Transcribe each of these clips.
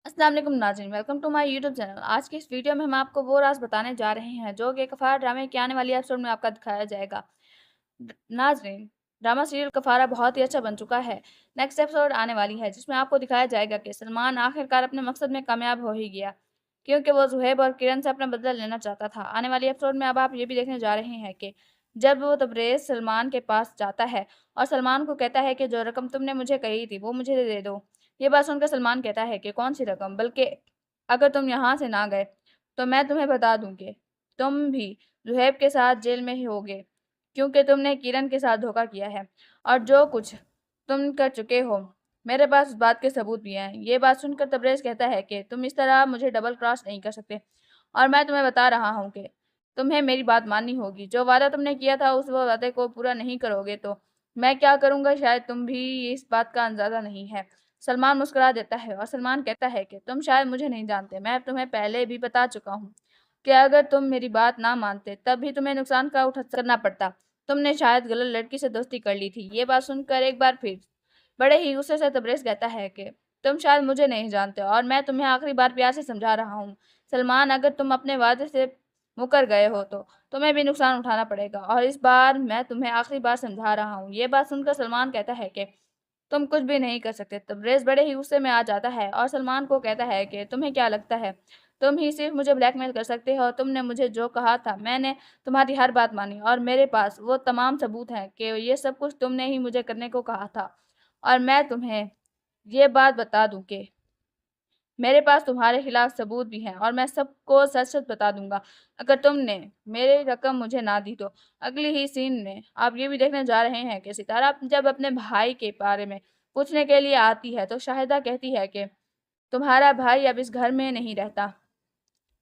अस्सलाम वालेकुम नाज़रीन, welcome to my YouTube channel. आज की इस वीडियो में हम आपको वो राज बताने जा रहे हैं जो कि कफ़ारा ड्रामे के आने वाली एपिसोड में आपका दिखाया जाएगा। नाज़रीन, ड्रामा सीरियल कफ़ारा बहुत ही अच्छा बन चुका है। नेक्स्ट एपिसोड आने वाली है जिसमें आपको दिखाया जाएगा कि सलमान आखिरकार अपने मकसद में कामयाब हो ही गया, क्योंकि वो ज़ुहैब और किरण से अपना बदला लेना चाहता था। आने वाली एपिसोड में अब आप ये भी देखने जा रहे हैं कि जब वो तबरेज़ सलमान के पास जाता है और सलमान को कहता है कि जो रकम तुमने मुझे कही थी वो मुझे दे दो। ये बात सुनकर सलमान कहता है कि कौन सी रकम, बल्कि अगर तुम यहाँ से ना गए तो मैं तुम्हें बता दूंगी तुम भी ज़ुहैब के साथ जेल में ही होगे, क्योंकि तुमने किरण के साथ धोखा किया है और जो कुछ तुम कर चुके हो मेरे पास उस बात के सबूत भी हैं। ये बात सुनकर तबरेज़ कहता है कि तुम इस तरह मुझे डबल क्रॉस नहीं कर सकते और मैं तुम्हें बता रहा हूँ कि तुम्हें मेरी बात माननी होगी। जो वादा तुमने किया था उस वो वादे को पूरा नहीं करोगे तो मैं क्या करूँगा, शायद तुम भी इस बात का अंदाज़ा नहीं है। सलमान मुस्कुरा देता है और सलमान कहता है कि तुम शायद मुझे नहीं जानते, मैं तुम्हें पहले भी बता चुका हूँ कि अगर तुम मेरी बात ना मानते तब भी तुम्हें नुकसान का उठा करना पड़ता। तुमने शायद गलत लड़की से दोस्ती कर ली थी। ये बात सुनकर एक बार फिर बड़े ही गुस्से से तबरेज़ कहता है कि तुम शायद मुझे नहीं जानते और मैं तुम्हें आखिरी बार प्यार से समझा रहा हूँ। सलमान, अगर तुम अपने वादे से मुकर गए हो तो तुम्हें भी नुकसान उठाना पड़ेगा और इस बार मैं तुम्हें आखिरी बार समझा रहा हूँ। ये बात सुनकर सलमान कहता है कि तुम कुछ भी नहीं कर सकते। तबरेज़ बड़े ही गुस्से में आ जाता है और सलमान को कहता है कि तुम्हें क्या लगता है तुम ही सिर्फ मुझे ब्लैकमेल कर सकते हो। तुमने मुझे जो कहा था मैंने तुम्हारी हर बात मानी और मेरे पास वो तमाम सबूत हैं कि ये सब कुछ तुमने ही मुझे करने को कहा था। और मैं तुम्हें ये बात बता दूं कि मेरे पास तुम्हारे खिलाफ सबूत भी हैं और मैं सबको सच सच बता दूंगा अगर तुमने मेरी रकम मुझे ना दी तो। अगली ही सीन में आप ये भी देखने जा रहे हैं कि सितारा जब अपने भाई के बारे में पूछने के लिए आती है तो शाहिदा कहती है कि तुम्हारा भाई अब इस घर में नहीं रहता,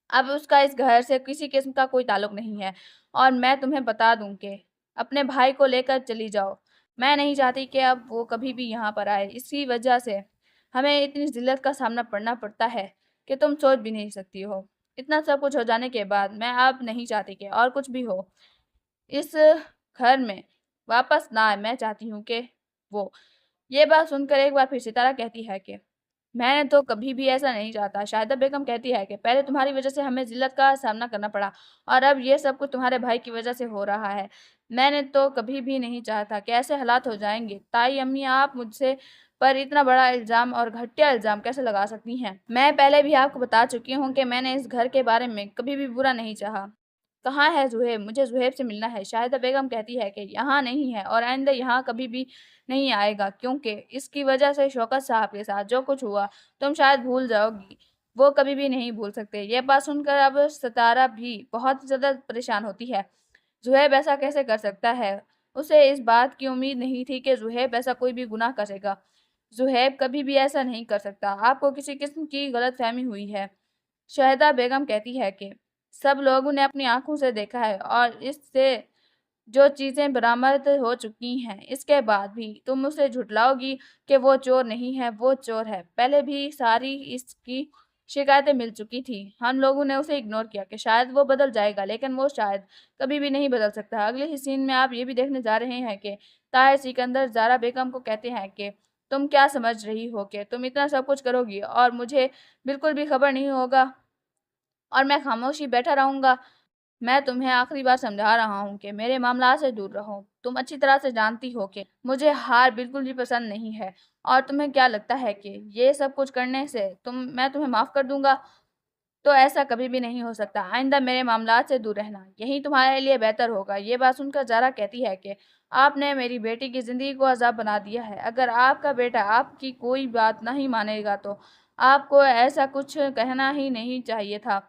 अब उसका इस घर से किसी किस्म का कोई ताल्लुक नहीं है और मैं तुम्हें बता दूं कि अपने भाई को लेकर चली जाओ। मैं नहीं चाहती कि अब वो कभी भी यहाँ पर आए। इसी वजह से हमें इतनी जिल्लत का सामना पड़ना पड़ता है कि तुम सोच भी नहीं सकती हो। इतना सब कुछ हो जाने के बाद मैं अब नहीं चाहती कि और कुछ भी हो इस घर में वापस ना आए। मैं चाहती हूँ कि वो। ये बात सुनकर एक बार फिर सितारा कहती है कि मैंने तो कभी भी ऐसा नहीं चाहता। शाहिदा बेगम कहती है कि पहले तुम्हारी वजह से हमें जिल्लत का सामना करना पड़ा और अब ये सब कुछ तुम्हारे भाई की वजह से हो रहा है। मैंने तो कभी भी नहीं चाहता कि ऐसे हालात हो जाएंगे। ताई अम्मी, आप मुझसे पर इतना बड़ा इल्ज़ाम और घटिया इल्ज़ाम कैसे लगा सकती हैं? मैं पहले भी आपको बता चुकी हूँ कि मैंने इस घर के बारे में कभी भी बुरा नहीं चाहा। कहाँ है ज़ुहैब? मुझे ज़ुहैब से मिलना है। शाहिदा बेगम कहती है कि यहाँ नहीं है और आइंदा यहाँ कभी भी नहीं आएगा, क्योंकि इसकी वजह से शौकत साहब के साथ जो कुछ हुआ तुम शायद भूल जाओगी, वो कभी भी नहीं भूल सकते। ये बात सुनकर अब सितारा भी बहुत ज़्यादा परेशान होती है। ज़ुहैब ऐसा कैसे कर सकता है? उसे इस बात की उम्मीद नहीं थी कि ज़ुहैब ऐसा कोई भी गुनाह करेगा। ज़ुहैब कभी भी ऐसा नहीं कर सकता। आपको किसी किस्म की गलतफ़हमी हुई है। शाहिदा बेगम कहती है कि सब लोगों ने अपनी आंखों से देखा है और इससे जो चीज़ें बरामद हो चुकी हैं, इसके बाद भी तुम उसे झुठलाओगी कि वो चोर नहीं है। वो चोर है। पहले भी सारी इसकी शिकायतें मिल चुकी थी। हम लोगों ने उसे इग्नोर किया कि शायद वो बदल जाएगा, लेकिन वो शायद कभी भी नहीं बदल सकता। अगले ही सीन में आप ये भी देखने जा रहे हैं कि ताहिर सिकंदर ज़ारा बेगम को कहते हैं कि तुम क्या समझ रही हो कि तुम इतना सब कुछ करोगी और मुझे बिल्कुल भी खबर नहीं होगा और मैं खामोशी बैठा रहूँगा? मैं तुम्हें आखिरी बार समझा रहा हूँ कि मेरे मामलात से दूर रहो। तुम अच्छी तरह से जानती हो कि मुझे हार बिल्कुल भी पसंद नहीं है और तुम्हें क्या लगता है कि ये सब कुछ करने से मैं तुम्हें माफ़ कर दूँगा? तो ऐसा कभी भी नहीं हो सकता। आइंदा मेरे मामलात से दूर रहना, यही तुम्हारे लिए बेहतर होगा। ये बात सुनकर ज़ारा कहती है कि आपने मेरी बेटी की ज़िंदगी को अज़ाब बना दिया है। अगर आपका बेटा आपकी कोई बात नहीं मानेगा तो आपको ऐसा कुछ कहना ही नहीं चाहिए था।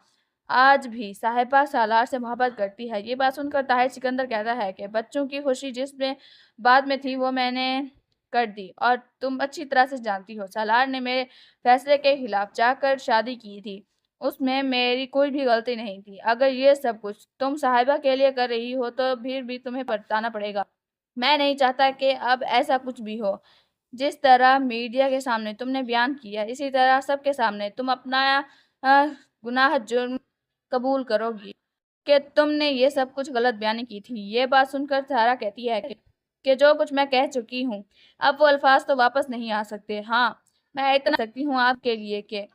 आज भी साहिबा सालार से मोहब्बत करती है। ये बात सुनकर ताहिर सिकंदर कहता है कि बच्चों की खुशी जिसमें बाद में थी वो मैंने कर दी और तुम अच्छी तरह से जानती हो सालार ने मेरे फैसले के खिलाफ जाकर शादी की थी। उसमें मेरी कोई भी गलती नहीं थी। अगर ये सब कुछ तुम साहिबा के लिए कर रही हो तो फिर भी तुम्हें पछताना पड़ेगा। मैं नहीं चाहता कि अब ऐसा कुछ भी हो। जिस तरह मीडिया के सामने तुमने बयान किया, इसी तरह सबके सामने तुम अपना अ, गुनाह जुर्म कबूल करोगी कि तुमने ये सब कुछ गलत बयानी की थी। ये बात सुनकर सारा कहती है कि जो कुछ मैं कह चुकी हूँ, अब वो अल्फाज तो वापस नहीं आ सकते। हाँ, मैं इतना सकती हूँ आपके लिए कि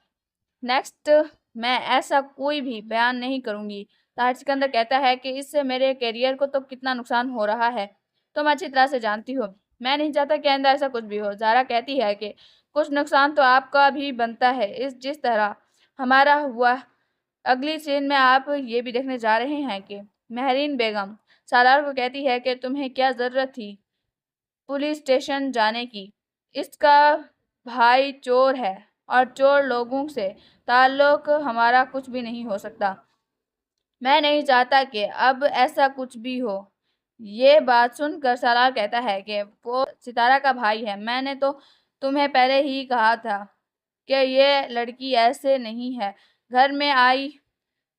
نیکسٹ میں ایسا کوئی بھی بیان نہیں کروں گی۔ طاہر سکندر کہتا ہے کہ اس سے میرے کیریئر کو تو کتنا نقصان ہو رہا ہے تم اچھی طرح سے جانتی ہو۔ میں نہیں چاہتا کہ آئندہ ایسا کچھ بھی ہو۔ زارا کہتی ہے کہ کچھ نقصان تو آپ کا بھی بنتا ہے جس طرح ہمارا ہوا۔ اگلی سین میں آپ یہ بھی دیکھنے جا رہے ہیں کہ مہرین بیگم سالار کو کہتی ہے کہ تمہیں کیا ضرورت تھی پولیس اسٹیشن جانے کی، اس کا بھائی چور ہے اور چور لوگوں سے تعلق ہمارا کچھ بھی نہیں ہو سکتا۔ میں نہیں چاہتا کہ اب ایسا کچھ بھی ہو۔ یہ بات سن کر سالار کہتا ہے کہ وہ ستارہ کا بھائی ہے۔ میں نے تو تمہیں پہلے ہی کہا تھا کہ یہ لڑکی ایسے نہیں ہے، گھر میں آئی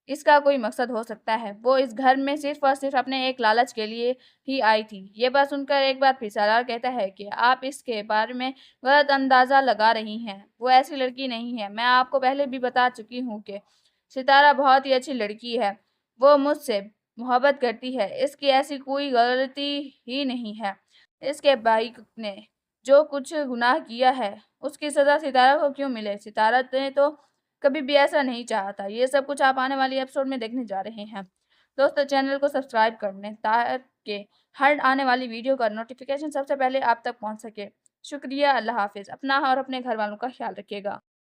اس کا کوئی مقصد ہو سکتا ہے، وہ اس گھر میں صرف اور صرف اپنے ایک لالچ کے لیے ہی آئی تھی۔ یہ بات سن کر ایک بار پھر سالار کہتا ہے کہ آپ اس کے بارے میں غلط اندازہ لگا رہی ہیں، وہ ایسی لڑکی نہیں ہے۔ میں آپ کو پہلے بھی بتا چکی ہوں کہ ستارہ بہت ہی اچھی لڑکی ہے، وہ مجھ سے محبت کرتی ہے، اس کی ایسی کوئی غلطی ہی نہیں ہے۔ اس کے بھائی نے جو کچھ گناہ کیا ہے اس کی سزا ستارہ کو کیوں ملے؟ ستارہ نے تو کبھی بھی ایسا نہیں چاہا تھا۔ یہ سب کچھ آپ آنے والی ایپیسوڈ میں دیکھنے جا رہے ہیں۔ دوستو چینل کو سبسکرائب کر لیں تاکہ ہر آنے والی ویڈیو کا نوٹیفیکیشن سب سے پہلے آپ تک پہنچ سکے۔ شکریہ، اللہ حافظ۔ اپنا اور اپنے گھر والوں کا خیال رکھیے گا۔